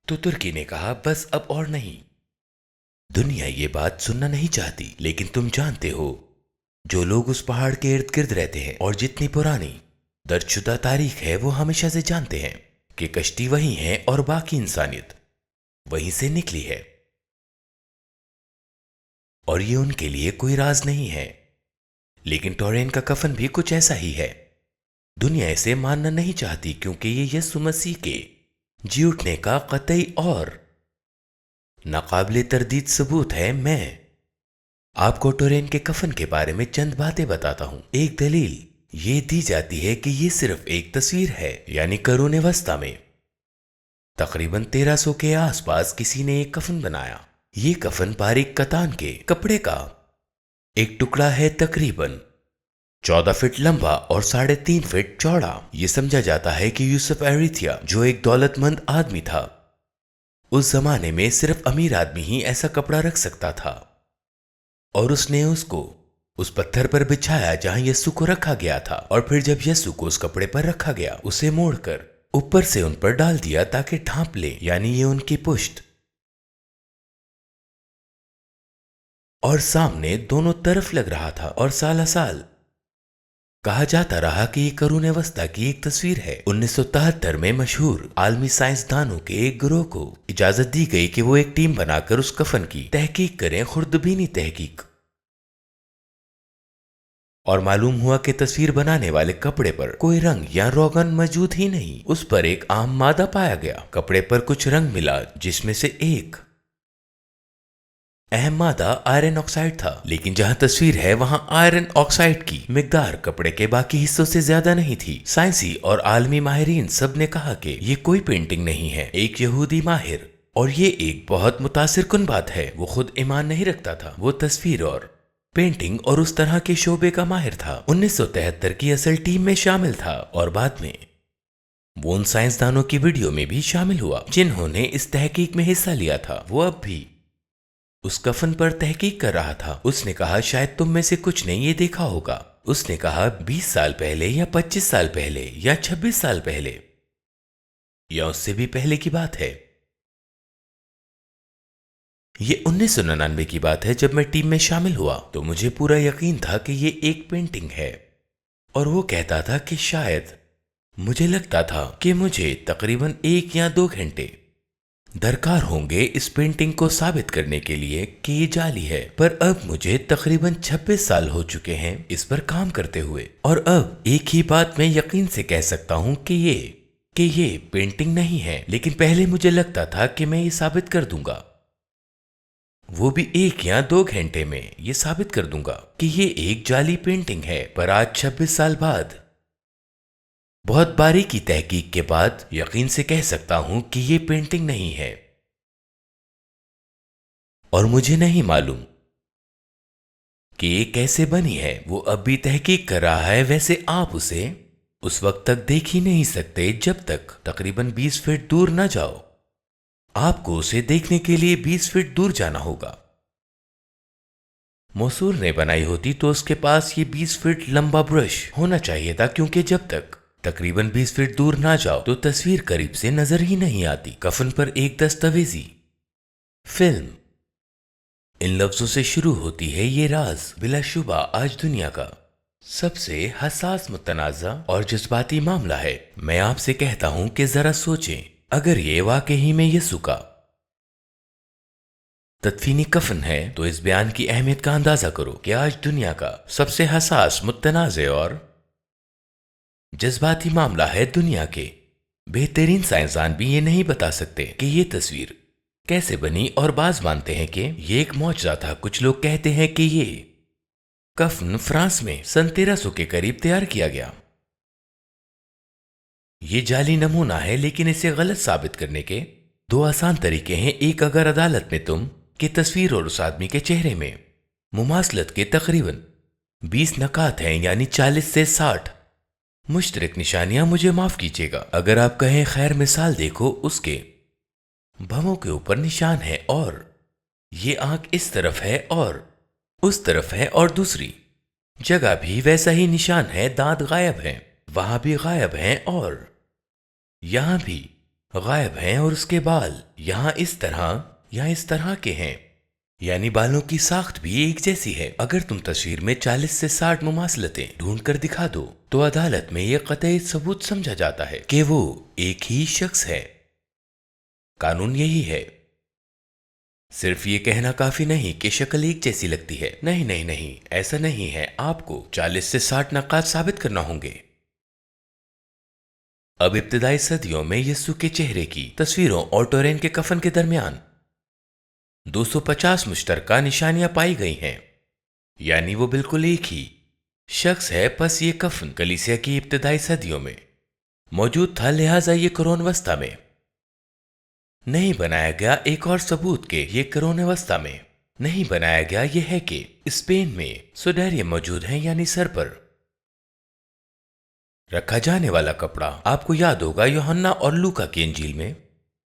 تو ترکی نے کہا بس اب اور نہیں. دنیا یہ بات سننا نہیں چاہتی، لیکن تم جانتے ہو جو لوگ اس پہاڑ کے ارد گرد رہتے ہیں اور جتنی پرانی درج شدہ تاریخ ہے وہ ہمیشہ سے جانتے ہیں کہ کشتی وہی ہے اور باقی انسانیت وہیں سے نکلی ہے، اور یہ ان کے لیے کوئی راز نہیں ہے. لیکن ٹورین کا کفن بھی کچھ ایسا ہی ہے. دنیا اسے ماننا نہیں چاہتی کیونکہ یہ یسوع مسیح کے جی اٹھنے کا قطعی اور ناقابل تردید ثبوت ہے. میں آپ کو ٹورین کے کفن کے بارے میں چند باتیں بتاتا ہوں. ایک دلیل یہ دی جاتی ہے کہ یہ صرف ایک تصویر ہے، یعنی قرون وسطی میں تقریباً 1300 کے آس پاس کسی نے ایک کفن بنایا. یہ کفن باریک کتان کے کپڑے کا ایک ٹکڑا ہے، تقریباً 14 فٹ لمبا اور 3.5 فٹ چوڑا. یہ سمجھا جاتا ہے کہ یوسف ایریتھیا جو ایک دولت مند آدمی تھا، اس زمانے میں صرف امیر آدمی ہی ایسا کپڑا رکھ سکتا تھا، اور اس نے اس کو اس پتھر پر بچھایا جہاں یسوع کو رکھا گیا تھا، اور پھر جب یسوع کو اس کپڑے پر رکھا گیا اسے موڑ کر اوپر سے ان پر ڈال دیا تاکہ ڈھانپ لے، یعنی یہ ان کی پشت اور سامنے دونوں طرف لگ رہا تھا. اور سالہ سال کہا جاتا رہا کہ یہ قرون وسطی کی ایک تصویر ہے. 1973 میں مشہور عالمی سائنسدانوں کے ایک گروہ کو اجازت دی گئی کہ وہ ایک ٹیم بنا کر اس کفن کی تحقیق کریں، خوردبینی تحقیق، اور معلوم ہوا کہ تصویر بنانے والے کپڑے پر کوئی رنگ یا روغن موجود ہی نہیں. اس پر ایک عام مادہ پایا گیا. کپڑے پر کچھ رنگ ملا جس میں سے ایک اہم مادہ آئرن آکسائڈ تھا، لیکن جہاں تصویر ہے وہاں آئرن آکسائڈ کی مقدار کپڑے کے باقی حصوں سے زیادہ نہیں تھی. سائنسی اور عالمی ماہرین سب نے کہا کہ یہ کوئی پینٹنگ نہیں ہے. ایک یہودی ماہر، اور یہ ایک بہت متاثر کن بات ہے، وہ خود ایمان نہیں رکھتا تھا. وہ تصویر اور پینٹنگ اور اس طرح کے شعبے کا ماہر تھا. 1973 کی اصل ٹیم میں شامل تھا، اور بعد میں وہ ان سائنسدانوں کی ویڈیو میں بھی شامل ہوا جنہوں نے اس تحقیق میں حصہ لیا تھا. وہ اب بھی اس کفن پر تحقیق کر رہا تھا. اس نے کہا شاید تم میں سے کچھ نے یہ دیکھا ہوگا. اس نے کہا 20 سال پہلے یا 25 سال پہلے یا 26 سال پہلے یا اس سے بھی پہلے کی بات ہے. یہ 1999 کی بات ہے. جب میں ٹیم میں شامل ہوا تو مجھے پورا یقین تھا کہ یہ ایک پینٹنگ ہے، اور وہ کہتا تھا کہ شاید مجھے لگتا تھا کہ مجھے تقریباً 1 یا 2 گھنٹے درکار ہوں گے اس پینٹنگ کو ثابت کرنے کے لیے کہ یہ جعلی ہے. پر اب مجھے تقریباً 26 سال ہو چکے ہیں اس پر کام کرتے ہوئے، اور اب ایک ہی بات میں یقین سے کہہ سکتا ہوں کہ یہ پینٹنگ نہیں ہے. لیکن پہلے مجھے لگتا تھا کہ میں یہ ثابت کر دوں گا، وہ بھی 1 یا 2 گھنٹے میں یہ ثابت کر دوں گا کہ یہ ایک جعلی پینٹنگ ہے. پر آج 26 سال بعد بہت باریکی تحقیق کے بعد یقین سے کہہ سکتا ہوں کہ یہ پینٹنگ نہیں ہے. اور مجھے نہیں معلوم کہ یہ کیسے بنی ہے. وہ اب بھی تحقیق کر رہا ہے. ویسے آپ اسے اس وقت تک دیکھ ہی نہیں سکتے جب تک تقریباً 20 فٹ دور نہ جاؤ. آپ کو اسے دیکھنے کے لیے 20 فٹ دور جانا ہوگا. موسور نے بنائی ہوتی تو اس کے پاس یہ 20 فٹ لمبا برش ہونا چاہیے تھا، کیونکہ جب تک تقریباً 20 فٹ دور نہ جاؤ تو تصویر قریب سے نظر ہی نہیں آتی. کفن پر ایک دستاویزی فلم ان لفظوں سے شروع ہوتی ہے. یہ راز بلا شبہ آج دنیا کا سب سے حساس، متنازع اور جذباتی معاملہ ہے. میں آپ سے کہتا ہوں کہ ذرا سوچیں، اگر یہ واقعی میں یسوع کا تدفینی کفن ہے تو اس بیان کی اہمیت کا اندازہ کرو کہ آج دنیا کا سب سے حساس، متنازع اور جذباتی معاملہ ہے. دنیا کے بہترین سائنسدان بھی یہ نہیں بتا سکتے کہ یہ تصویر کیسے بنی، اور بعض مانتے ہیں کہ یہ ایک معجزہ تھا. کچھ لوگ کہتے ہیں کہ یہ کفن فرانس میں سن 1300 کے قریب تیار کیا گیا. یہ جعلی نمونہ ہے، لیکن اسے غلط ثابت کرنے کے 2 آسان طریقے ہیں. ایک، اگر عدالت میں تم کی تصویر اور اس آدمی کے چہرے میں مماثلت کے تقریباً 20 نکات ہیں، یعنی 40 سے 60 مشترک نشانیاں، مجھے معاف کیجیے گا اگر آپ کہیں خیر مثال دیکھو، اس کے بھووں کے اوپر نشان ہے، اور یہ آنکھ اس طرف ہے اور اس طرف ہے، اور دوسری جگہ بھی ویسا ہی نشان ہے. دانت غائب ہیں، وہاں بھی غائب ہیں، اور یہاں بھی غائب ہیں اور اس کے بال یہاں اس طرح یا اس طرح کے ہیں، یعنی بالوں کی ساخت بھی ایک جیسی ہے۔ اگر تم تصویر میں 40 سے 60 مماثلتیں ڈھونڈ کر دکھا دو تو عدالت میں یہ قطعی ثبوت سمجھا جاتا ہے کہ وہ ایک ہی شخص ہے۔ قانون یہی ہے۔ صرف یہ کہنا کافی نہیں کہ شکل ایک جیسی لگتی ہے، نہیں نہیں نہیں، ایسا نہیں ہے، آپ کو 40 سے 60 نقاط ثابت کرنا ہوں گے۔ اب ابتدائی صدیوں میں یسوع کے چہرے کی تصویروں اور ٹورین کے کفن کے درمیان 250 مشترکہ نشانیاں پائی گئی ہیں، یعنی وہ بالکل ایک ہی شخص ہے۔ پس یہ کفن کلیسیا کی ابتدائی صدیوں میں موجود تھا، لہٰذا یہ قرون وسطی میں نہیں بنایا گیا۔ ایک اور ثبوت کہ یہ قرون وسطی میں نہیں بنایا گیا یہ ہے کہ اسپین میں سوڈیریم موجود ہیں، یعنی سر پر رکھا جانے والا کپڑا۔ آپ کو یاد ہوگا یوحنا اور لوکا کی انجیل میں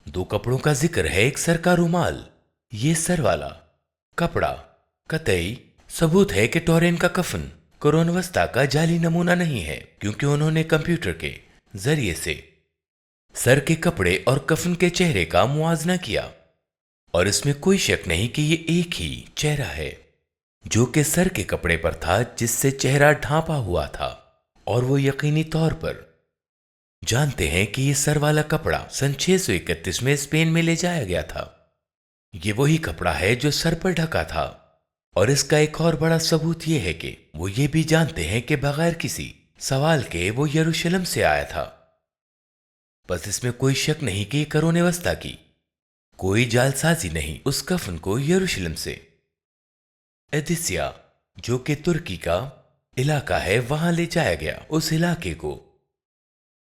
2 کپڑوں کا ذکر ہے، ایک سر کا رومال، یہ سر والا کپڑا قطعی ثبوت ہے کہ ٹورین کا کفن قرون وسطی کا جعلی نمونہ نہیں ہے، کیونکہ انہوں نے کمپیوٹر کے ذریعے سے سر کے کپڑے اور کفن کے چہرے کا موازنہ کیا، اور اس میں کوئی شک نہیں کہ یہ ایک ہی چہرہ ہے جو کہ سر کے کپڑے پر تھا، جس سے چہرہ ڈھانپا ہوا تھا۔ اور وہ یقینی طور پر جانتے ہیں کہ یہ سر والا کپڑا سن 631 میں اسپین میں لے جایا گیا تھا۔ یہ وہی کپڑا ہے جو سر پر ڈھکا تھا، اور اس کا ایک اور بڑا ثبوت یہ ہے کہ وہ یہ بھی جانتے ہیں کہ بغیر کسی سوال کے وہ یروشلم سے آیا تھا۔ بس اس میں کوئی شک نہیں کہ یہ قرون وسطی کی کوئی جعل سازی نہیں۔ اس کفن کو یروشلم سے ایدیسیا، جو کہ ترکی کا علاقہ ہے، وہاں لے جایا گیا۔ اس علاقے کو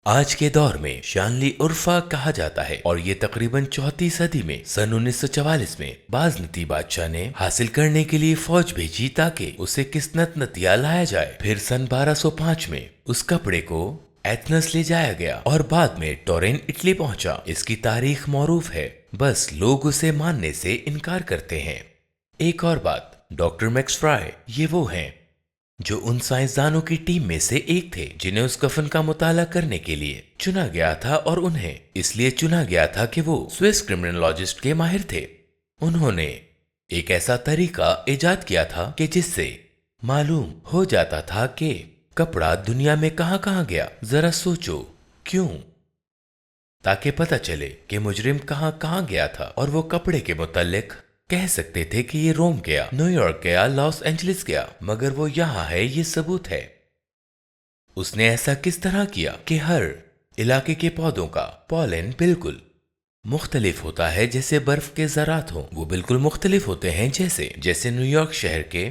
آج کے دور میں شانلی عرفہ کہا جاتا ہے، اور یہ تقریباً 34 صدی میں سن 1944 میں بازنطی بادشاہ نے حاصل کرنے کے لیے فوج بھیجی تاکہ اسے قسطنطنیہ لایا جائے۔ پھر سن 1205 میں اس کپڑے کو ایتھنس لے جایا گیا، اور بعد میں ٹورین اٹلی پہنچا۔ اس کی تاریخ معروف ہے، بس لوگ اسے ماننے سے انکار کرتے ہیں۔ ایک اور بات، ڈاکٹر میکس فرائے یہ وہ ہیں جو ان سائنسدانوں کی ٹیم میں سے ایک تھے جنہیں اس کفن کا مطالعہ کرنے کے لیے چنا گیا تھا، اور انہیں اس لیے چنا گیا تھا کہ وہ سوئس کرمنالوجسٹ کے ماہر تھے۔ انہوں نے ایک ایسا طریقہ ایجاد کیا تھا کہ جس سے معلوم ہو جاتا تھا کہ کپڑا دنیا میں کہاں کہاں گیا۔ ذرا سوچو کیوں؟ تاکہ پتہ چلے کہ مجرم کہاں کہاں گیا تھا، اور وہ کپڑے کے متعلق کہہ سکتے تھے کہ یہ روم گیا، نیو یارک گیا، لاس اینجلس گیا، مگر وہ یہاں ہے، یہ ثبوت ہے۔ اس نے ایسا کس طرح کیا کہ ہر علاقے کے پودوں کا پالن بالکل مختلف ہوتا ہے، جیسے برف کے ذرات ہوں، وہ بالکل مختلف ہوتے ہیں، جیسے نیو یارک شہر کے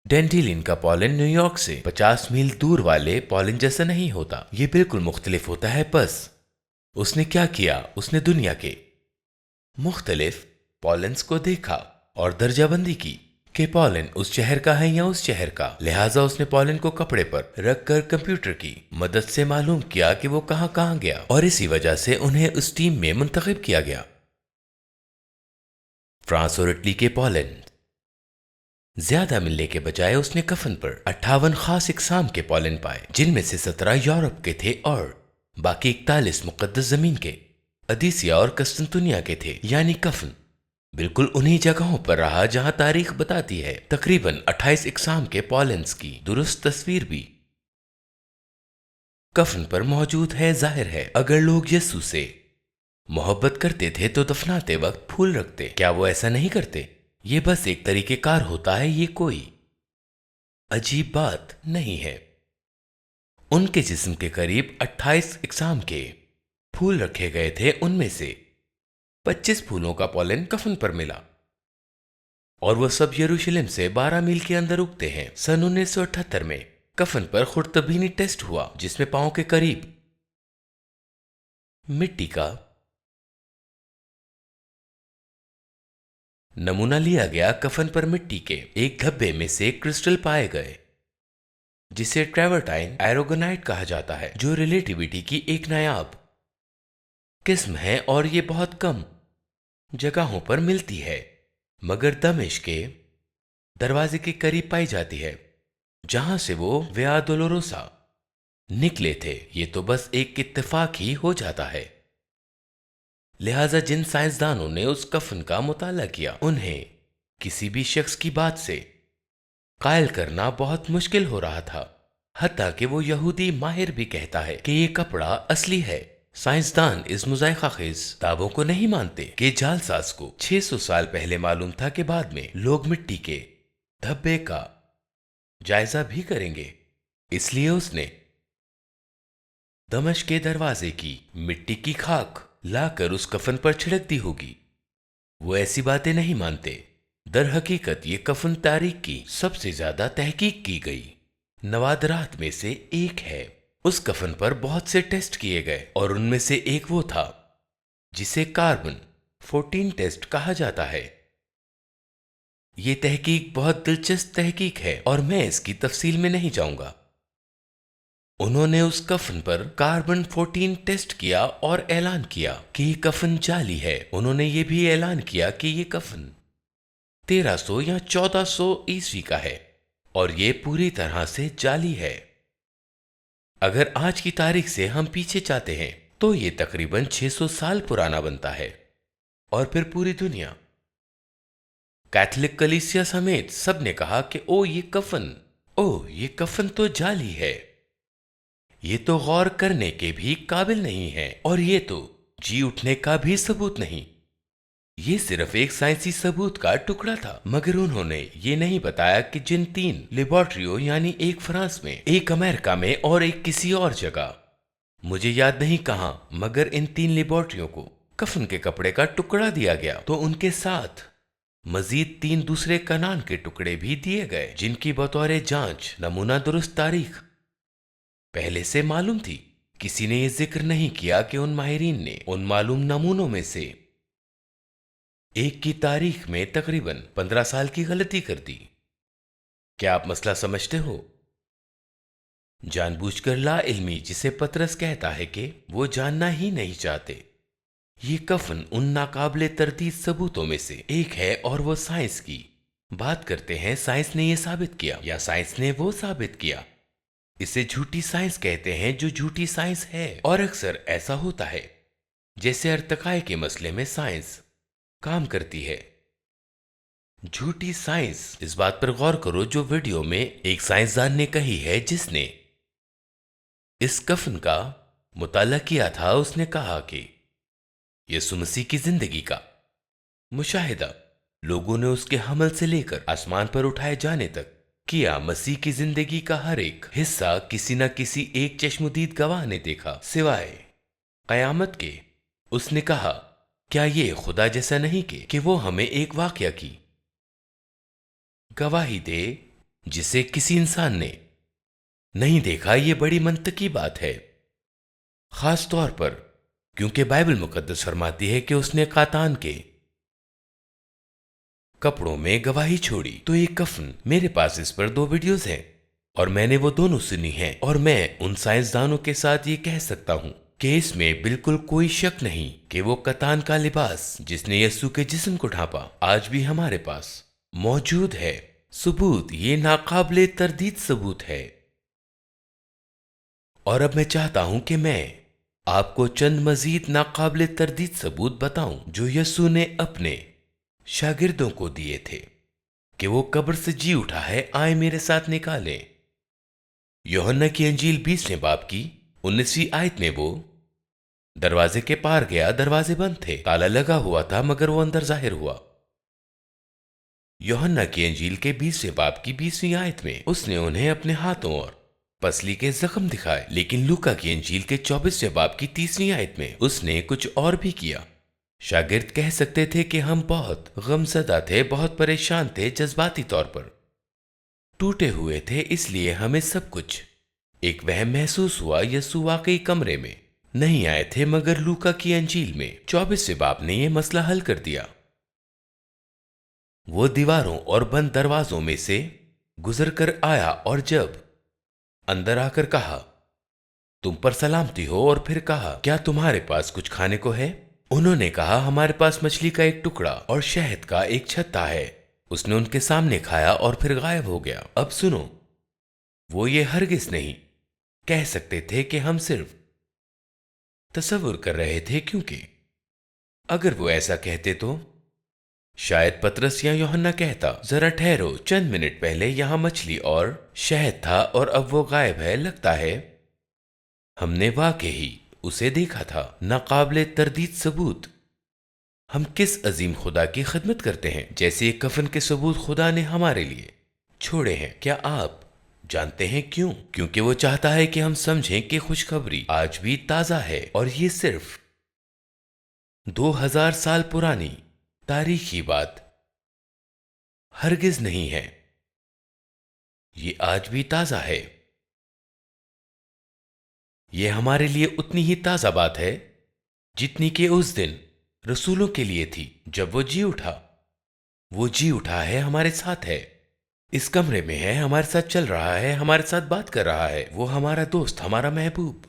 ڈینڈیلین کا پالن نیو یارک سے 50 میل دور والے پالن جیسا نہیں ہوتا، یہ بالکل مختلف ہوتا ہے۔ بس اس نے کیا کیا؟ اس نے دنیا کے مختلف پالنز کو دیکھا اور درجہ بندی کی کہ پالن اس شہر کا ہے یا اس شہر کا، لہٰذا اس نے پالن کو کپڑے پر رکھ کر کمپیوٹر کی مدد سے معلوم کیا کہ وہ کہاں کہاں گیا، اور اسی وجہ سے انہیں اس ٹیم میں منتخب کیا گیا۔ فرانس اور اٹلی کے پالن زیادہ ملنے کے بجائے اس نے کفن پر 58 خاص اقسام کے پالن پائے، جن میں سے 17 یورپ کے تھے اور باقی 41 مقدس زمین کے ادیسیا اور قسطنطنیہ کے تھے، یعنی کفن بالکل انہی جگہوں پر رہا جہاں تاریخ بتاتی ہے۔ تقریباً 28 اقسام کے پالنز کی درست تصویر بھی کفن پر موجود ہے۔ ظاہر ہے اگر لوگ یسوع سے محبت کرتے تھے تو دفناتے وقت پھول رکھتے، کیا وہ ایسا نہیں کرتے؟ یہ بس ایک طریقہ کار ہوتا ہے، یہ کوئی عجیب بات نہیں ہے۔ ان کے جسم کے قریب 28 اقسام کے پھول رکھے گئے تھے، ان میں سے 25 پھولوں کا پالن کفن پر ملا، اور وہ سب یروشلم سے 12 میل کے اندر اگتے ہیں۔ سن 1978 میں کفن پر خورتبینی ٹیسٹ ہوا، جس میں پاؤں کے قریب مٹی کا نمونہ لیا گیا۔ کفن پر مٹی کے ایک دھبے میں سے کرسٹل پائے گئے جسے ٹریورٹائن ایروگونائٹ کہا جاتا ہے، جو ریلیٹیوٹی کی ایک نایاب قسم ہے، اور یہ بہت کم جگہوں پر ملتی ہے، مگر دمشق کے دروازے کے قریب پائی جاتی ہے جہاں سے وہ ویا دولوروسا نکلے تھے۔ یہ تو بس ایک اتفاق ہی ہو جاتا ہے۔ لہذا جن سائنسدانوں نے اس کفن کا مطالعہ کیا انہیں کسی بھی شخص کی بات سے قائل کرنا بہت مشکل ہو رہا تھا، حتیٰ کہ وہ یہودی ماہر بھی کہتا ہے کہ یہ کپڑا اصلی ہے۔ سائنسدان اس مذائقہ خیز دعووں کو نہیں مانتے کہ جعل ساز کو 600 سال پہلے معلوم تھا کہ بعد میں لوگ مٹی کے دھبے کا جائزہ بھی کریں گے، اس لیے اس نے دمشق کے دروازے کی مٹی کی خاک لا کر اس کفن پر چھڑک دی ہوگی۔ وہ ایسی باتیں نہیں مانتے۔ در حقیقت یہ کفن تاریخ کی سب سے زیادہ تحقیق کی گئی نوادرات میں سے ایک ہے۔ اس کفن پر بہت سے ٹیسٹ کیے گئے اور ان میں سے ایک وہ تھا جسے کاربن 14 ٹیسٹ کہا جاتا ہے۔ یہ تحقیق بہت دلچسپ تحقیق ہے اور میں اس کی تفصیل میں نہیں جاؤں گا۔ انہوں نے اس کفن پر کاربن 14 ٹیسٹ کیا اور اعلان کیا کہ یہ کفن جعلی ہے۔ انہوں نے یہ بھی اعلان کیا کہ یہ کفن 1300 یا 1400 عیسوی کا ہے اور یہ پوری طرح سے جعلی ہے۔ اگر آج کی تاریخ سے ہم پیچھے چاہتے ہیں تو یہ تقریباً 600 سال پرانا بنتا ہے، اور پھر پوری دنیا کیتھولک کلیسیا سمیت سب نے کہا کہ یہ کفن تو جعلی ہے، یہ تو غور کرنے کے بھی قابل نہیں ہے، اور یہ تو جی اٹھنے کا بھی ثبوت نہیں، یہ صرف ایک سائنسی ثبوت کا ٹکڑا تھا۔ مگر انہوں نے یہ نہیں بتایا کہ جن 3 لیبارٹریوں، یعنی ایک فرانس میں، ایک امریکہ میں اور ایک کسی اور جگہ، مجھے یاد نہیں کہاں، مگر ان 3 لیبارٹریوں کو کفن کے کپڑے کا ٹکڑا دیا گیا، تو ان کے ساتھ مزید 3 دوسرے کنان کے ٹکڑے بھی دیے گئے جن کی بطور جانچ نمونہ درست تاریخ پہلے سے معلوم تھی۔ کسی نے یہ ذکر نہیں کیا کہ ان ماہرین نے ان معلوم نمونوں میں سے ایک کی تاریخ میں تقریباً 15 سال کی غلطی کر دی۔ کیا آپ مسئلہ سمجھتے ہو؟ جان بوجھ کر لا علمی جسے پطرس کہتا ہے کہ وہ جاننا ہی نہیں چاہتے۔ یہ کفن ان ناقابل تردید ثبوتوں میں سے ایک ہے اور وہ سائنس کی بات کرتے ہیں۔ سائنس نے یہ ثابت کیا یا سائنس نے وہ ثابت کیا۔ اسے جھوٹی سائنس کہتے ہیں جو جھوٹی سائنس ہے، اور اکثر ایسا ہوتا ہے جیسے ارتقاء کے مسئلے میں سائنس کام کرتی ہے۔ جھوٹی سائنس، اس بات پر غور کرو جو ویڈیو میں ایک سائنسدان نے کہی ہے جس نے اس کفن کا مطالعہ کیا تھا۔ اس نے کہا کہ یسوع مسیح کی زندگی کا مشاہدہ لوگوں نے اس کے حمل سے لے کر آسمان پر اٹھائے جانے تک کیا۔ مسیح کی زندگی کا ہر ایک حصہ کسی نہ کسی ایک چشمدید گواہ نے دیکھا سوائے قیامت کے۔ اس نے کہا، کیا یہ خدا جیسا نہیں کہ وہ ہمیں ایک واقعہ کی گواہی دے جسے کسی انسان نے نہیں دیکھا؟ یہ بڑی منطقی بات ہے، خاص طور پر کیونکہ بائبل مقدس فرماتی ہے کہ اس نے قاتان کے کپڑوں میں گواہی چھوڑی۔ تو یہ کفن، میرے پاس اس پر 2 ویڈیوز ہیں اور میں نے وہ دونوں سنی ہیں، اور میں ان سائنسدانوں کے ساتھ یہ کہہ سکتا ہوں کہ اس میں بالکل کوئی شک نہیں کہ وہ کتان کا لباس جس نے یسوع کے جسم کو ڈھانپا آج بھی ہمارے پاس موجود ہے۔ ثبوت، یہ ناقابل تردید ثبوت ہے۔ اور اب میں چاہتا ہوں کہ میں آپ کو چند مزید ناقابل تردید ثبوت بتاؤں جو یسوع نے اپنے شاگردوں کو دیے تھے کہ وہ قبر سے جی اٹھا ہے۔ آئے میرے ساتھ نکالیں۔ یوحنا کی انجیل 20ویں باب کی 19ویں آیت میں وہ دروازے کے پار گیا، دروازے بند تھے، تالا لگا ہوا تھا مگر وہ اندر ظاہر ہوا۔ یوحنا کی انجیل کے 20ویں باب کی 20ویں آیت میں اس نے انہیں اپنے ہاتھوں اور پسلی کے زخم دکھائے۔ لیکن لوکا کی انجیل کے 24ویں باب کی 30ویں آیت میں اس نے کچھ اور بھی کیا۔ شاگرد کہہ سکتے تھے کہ ہم بہت غمزدہ تھے، بہت پریشان تھے، جذباتی طور پر ٹوٹے ہوئے تھے، اس لیے ہمیں سب کچھ ایک وہم محسوس ہوا۔ یسوع واقعی کمرے میں نہیں آئے تھے، مگر لوکا کی انجیل میں 24ویں باب نے یہ مسئلہ حل کر دیا۔ وہ دیواروں اور بند دروازوں میں سے گزر کر آیا اور جب اندر آ کر کہا، تم پر سلامتی ہو، اور پھر کہا، کیا تمہارے پاس کچھ کھانے کو ہے؟ انہوں نے کہا، ہمارے پاس مچھلی کا ایک ٹکڑا اور شہد کا ایک چھتا ہے۔ اس نے ان کے سامنے کھایا اور پھر غائب ہو گیا۔ اب سنو، وہ یہ ہرگز نہیں کہہ سکتے تھے کہ ہم صرف تصور کر رہے تھے، کیونکہ اگر وہ ایسا کہتے تو شاید پطرس یا یوحنا کہتا، ذرا ٹھہرو، چند منٹ پہلے یہاں مچھلی اور شہد تھا اور اب وہ غائب ہے، لگتا ہے ہم نے واقعی اسے دیکھا تھا۔ ناقابل تردید ثبوت۔ ہم کس عظیم خدا کی خدمت کرتے ہیں، جیسے ایک کفن کے ثبوت خدا نے ہمارے لیے چھوڑے ہیں۔ کیا آپ جانتے ہیں کیوں؟ کیونکہ وہ چاہتا ہے کہ ہم سمجھیں کہ خوشخبری آج بھی تازہ ہے، اور یہ صرف 2000 سال پرانی تاریخی بات ہرگز نہیں ہے، یہ آج بھی تازہ ہے۔ یہ ہمارے لیے اتنی ہی تازہ بات ہے جتنی کہ اس دن رسولوں کے لیے تھی جب وہ جی اٹھا۔ وہ جی اٹھا ہے، ہمارے ساتھ ہے، اس کمرے میں ہے، ہمارے ساتھ چل رہا ہے، ہمارے ساتھ بات کر رہا ہے۔ وہ ہمارا دوست، ہمارا محبوب،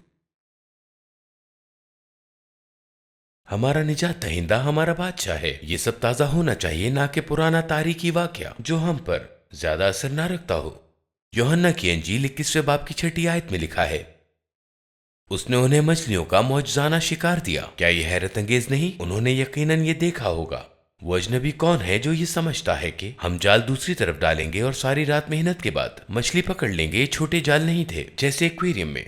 ہمارا نجات دہندہ، ہمارا بادشاہ ہے۔ یہ سب تازہ ہونا چاہیے، نہ کہ پرانا تاریخی واقعہ جو ہم پر زیادہ اثر نہ رکھتا ہو۔ یوحنا کی انجیل 21 باب کی 6 آیت میں لکھا ہے، اس نے انہیں مچھلیوں کا معجزانہ شکار دیا۔ کیا یہ حیرت انگیز نہیں؟ انہوں نے یقیناً یہ دیکھا ہوگا۔ وہ اجنبی کون ہے جو یہ سمجھتا ہے کہ ہم جال دوسری طرف ڈالیں گے اور ساری رات محنت کے بعد مچھلی پکڑ لیں گے؟ یہ چھوٹے جال نہیں تھے جیسے ایکویریم میں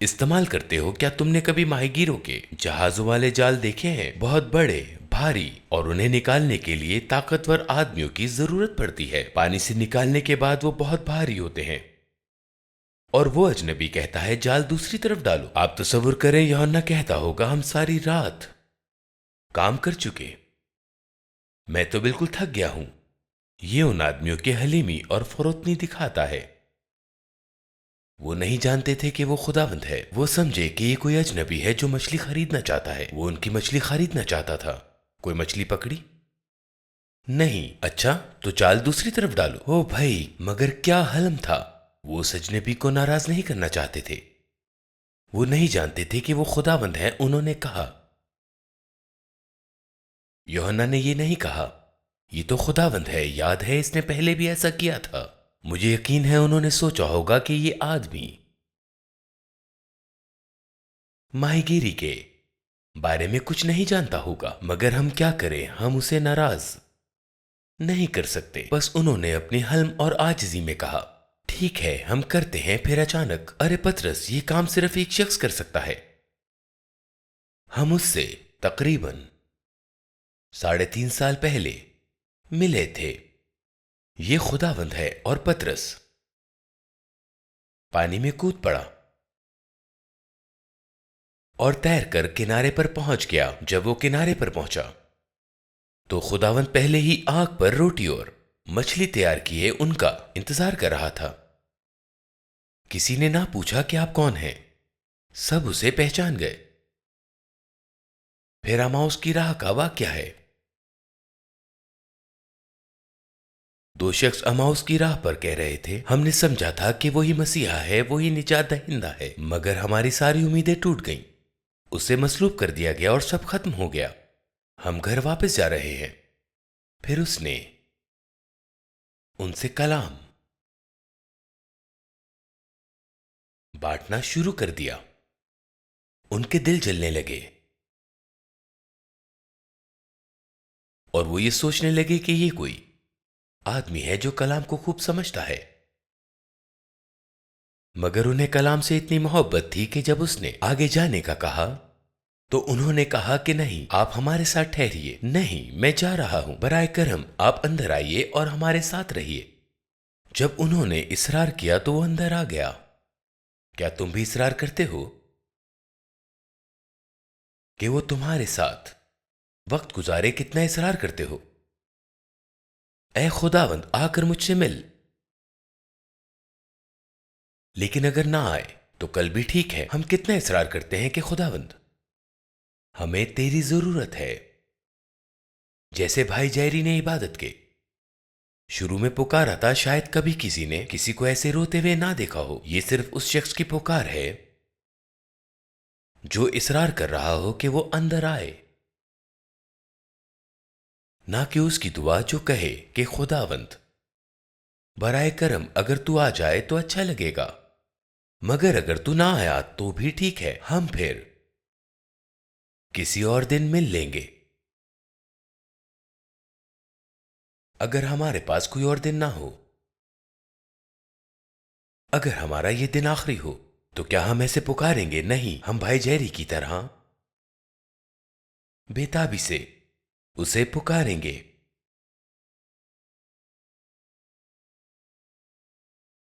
استعمال کرتے ہو۔ کیا تم نے کبھی ماہی گیروں کے جہازوں والے جال دیکھے ہیں؟ بہت بڑے، بھاری، اور انہیں نکالنے کے لیے طاقتور آدمیوں کی ضرورت پڑتی ہے۔ پانی سے نکالنے کے بعد وہ بہت بھاری ہوتے ہیں، اور وہ اجنبی کہتا ہے جال دوسری طرف ڈالو۔ آپ تصور کریں یوحنا کہتا ہوگا ہم ساری رات کام کر چکے، میں تو بالکل تھک گیا ہوں۔ یہ ان آدمیوں کی حلیمی اور فروتنی دکھاتا ہے۔ وہ نہیں جانتے تھے کہ وہ خداوند ہے۔ وہ سمجھے کہ یہ کوئی اجنبی ہے جو مچھلی خریدنا چاہتا ہے۔ وہ ان کی مچھلی خریدنا چاہتا تھا۔ کوئی مچھلی پکڑی؟ نہیں۔ اچھا تو جال دوسری طرف ڈالو۔ او بھائی، مگر کیا حلم تھا۔ وہ اس اجنبی کو ناراض نہیں کرنا چاہتے تھے۔ وہ نہیں جانتے تھے کہ وہ خداوند ہے۔ انہوں نے کہا، یوحنا نے یہ نہیں کہا یہ تو خداوند ہے، یاد ہے اس نے پہلے بھی ایسا کیا تھا۔ مجھے یقین ہے انہوں نے سوچا ہوگا کہ یہ آدمی ماہی گیری کے بارے میں کچھ نہیں جانتا ہوگا، مگر ہم کیا کریں، ہم اسے ناراض نہیں کر سکتے۔ بس انہوں نے اپنی حلم اور عاجزی میں کہا، ٹھیک ہے ہم کرتے ہیں۔ پھر اچانک، ارے پطرس، یہ کام صرف ایک شخص کر سکتا ہے۔ ہم اس سے تقریباً 3.5 سال پہلے ملے تھے۔ یہ خداوند ہے۔ اور پطرس پانی میں کود پڑا اور تیر کر کنارے پر پہنچ گیا۔ جب وہ کنارے پر پہنچا تو خداوند پہلے ہی آگ پر روٹی اور مچھلی تیار کیے ان کا انتظار کر رہا تھا۔ کسی نے نہ پوچھا کہ آپ کون ہیں، سب اسے پہچان گئے۔ پھر اماؤس کی راہ کا واقعہ ہے۔ 2 شخص اماؤس کی راہ پر کہہ رہے تھے، ہم نے سمجھا تھا کہ وہی مسیحا ہے، وہی نجات دہندہ ہے، مگر ہماری ساری امیدیں ٹوٹ گئیں۔ اسے مصلوب کر دیا گیا اور سب ختم ہو گیا۔ ہم گھر واپس جا رہے ہیں۔ پھر اس نے ان سے کلام بانٹنا شروع کر دیا۔ ان کے دل جلنے لگے اور وہ یہ سوچنے لگے کہ یہ کوئی آدمی ہے جو کلام کو خوب سمجھتا ہے۔ مگر انہیں کلام سے اتنی محبت تھی کہ جب اس نے آگے جانے کا کہا تو انہوں نے کہا کہ نہیں، آپ ہمارے ساتھ ٹھہریے۔ نہیں، میں جا رہا ہوں، برائے کرم آپ اندر آئیے اور ہمارے ساتھ رہیے۔ جب انہوں نے اصرار کیا تو وہ اندر آ گیا۔ کیا تم بھی اصرار کرتے ہو کہ وہ تمہارے ساتھ وقت گزارے؟ کتنا اصرار کرتے ہو، اے خداوند آ کر مجھ سے مل۔ لیکن اگر نہ آئے تو کل بھی ٹھیک ہے۔ ہم کتنا اصرار کرتے ہیں کہ خداوند ہمیں تیری ضرورت ہے، جیسے بھائی جیری نے عبادت کے شروع میں پکارا تھا۔ شاید کبھی کسی نے کسی کو ایسے روتے ہوئے نہ دیکھا ہو۔ یہ صرف اس شخص کی پکار ہے جو اصرار کر رہا ہو کہ وہ اندر آئے، نہ کہ اس کی دعا جو کہے کہ خداوند برائے کرم اگر تو آ جائے تو اچھا لگے گا، مگر اگر تو نہ آیا تو بھی ٹھیک ہے۔ ہم پھر کسی اور دن مل لیں گے۔ اگر ہمارے پاس کوئی اور دن نہ ہو، اگر ہمارا یہ دن آخری ہو، تو کیا ہم ایسے پکاریں گے؟ نہیں، ہم بھائی جیری کی طرح بےتابی سے اسے پکاریں گے۔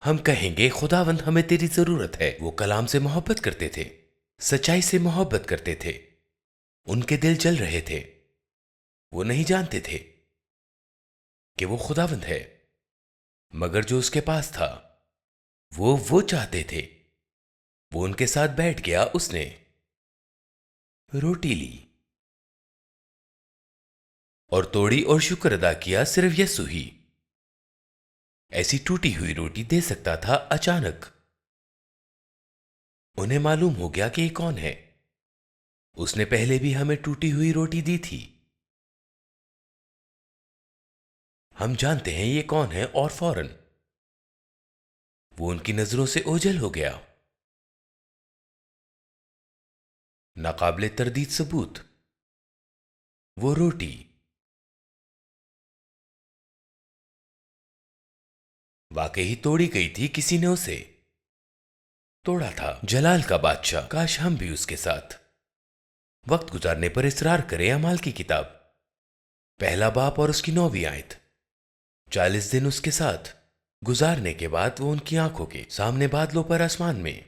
ہم کہیں گے خداوند ہمیں تیری ضرورت ہے۔ وہ کلام سے محبت کرتے تھے، سچائی سے محبت کرتے تھے، ان کے دل جل رہے تھے۔ وہ نہیں جانتے تھے کہ وہ خداوند ہے، مگر جو اس کے پاس تھا وہ چاہتے تھے۔ وہ ان کے ساتھ بیٹھ گیا، اس نے روٹی لی اور توڑی اور شکر ادا کیا۔ صرف یسوع ہی ایسی ٹوٹی ہوئی روٹی دے سکتا تھا۔ اچانک انہیں معلوم ہو گیا کہ یہ کون ہے۔ اس نے پہلے بھی ہمیں ٹوٹی ہوئی روٹی دی تھی۔ ہم جانتے ہیں یہ کون ہے، اور فوراً وہ ان کی نظروں سے اوجھل ہو گیا۔ ناقابل تردید ثبوت، وہ روٹی واقعی توڑی گئی تھی۔ کسی نے اسے توڑا تھا۔ جلال کا بادشاہ، کاش ہم بھی اس کے ساتھ وقت گزارنے پر اصرار کریں۔ اعمال کی کتاب پہلا باب اور اس کی 9ویں آیت۔ 40 دن اس کے ساتھ گزارنے کے بعد وہ ان کی آنکھوں کے سامنے بادلوں پر آسمان میں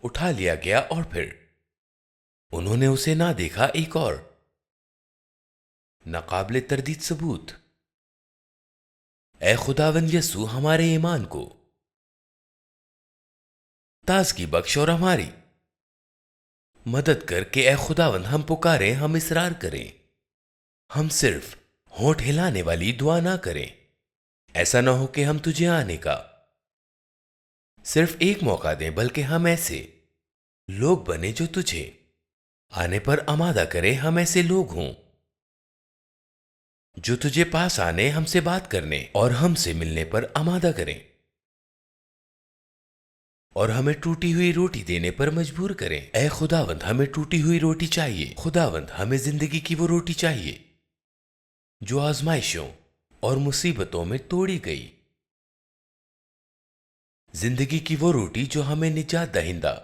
اٹھا لیا گیا، اور پھر انہوں نے اسے نہ دیکھا۔ ایک اور ناقابل تردید ثبوت، اے خداوند یسوع، ہمارے ایمان کو تازگی بخش اور ہماری مدد کر کے اے خداوند ہم پکاریں، ہم اصرار کریں، ہم صرف ہونٹ ہلانے والی دعا نہ کریں۔ ایسا نہ ہو کہ ہم تجھے آنے کا صرف ایک موقع دیں، بلکہ ہم ایسے لوگ بنے جو تجھے آنے پر آمادہ کریں۔ ہم ایسے لوگ ہوں جو تجھے پاس آنے، ہم سے بات کرنے اور ہم سے ملنے پر آمادہ کریں، اور ہمیں ٹوٹی ہوئی روٹی دینے پر مجبور کریں۔ اے خداوند، ہمیں ٹوٹی ہوئی روٹی چاہیے۔ خداوند، ہمیں زندگی کی وہ روٹی چاہیے جو آزمائشوں اور مصیبتوں میں توڑی گئی، زندگی کی وہ روٹی جو ہمیں نجات دہندہ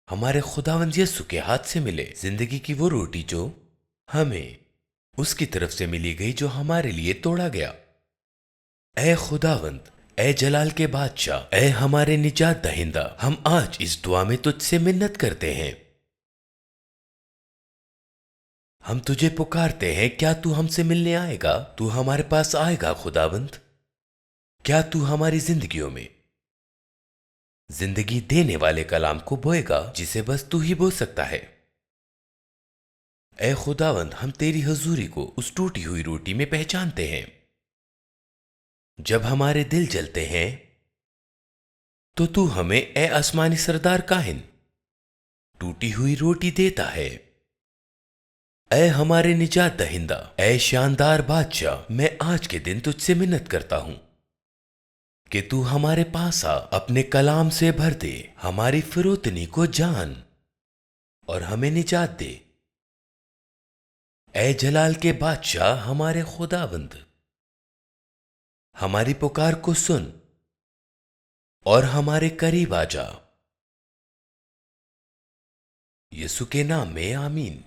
ہمارے خداوند یسوع کے ہاتھ سے ملے، زندگی کی وہ روٹی جو ہمیں اس کی طرف سے ملی گئی، جو ہمارے لیے توڑا گیا۔ اے خداوند، اے جلال کے بادشاہ، اے ہمارے نجات دہندہ، ہم آج اس دعا میں تجھ سے منت کرتے ہیں۔ ہم تجھے پکارتے ہیں، کیا تو ہم سے ملنے آئے گا؟ تو ہمارے پاس آئے گا خداوند؟ کیا تو ہماری زندگیوں میں زندگی دینے والے کلام کو بوئے گا جسے بس تو ہی بو سکتا ہے؟ اے خداوند، ہم تیری حضوری کو اس ٹوٹی ہوئی روٹی میں پہچانتے ہیں۔ جب ہمارے دل جلتے ہیں تو ہمیں اے آسمانی سردار کاہن ٹوٹی ہوئی روٹی دیتا ہے۔ اے ہمارے نجات دہندہ، اے شاندار بادشاہ، میں آج کے دن تجھ سے منت کرتا ہوں کہ تو ہمارے پاس آ، اپنے کلام سے بھر دے، ہماری فروتنی کو جان اور ہمیں نجات دے۔ اے جلال کے بادشاہ، ہمارے خداوند، ہماری پکار کو سن اور ہمارے قریب آ جا۔ یسوع کے نام میں آمین۔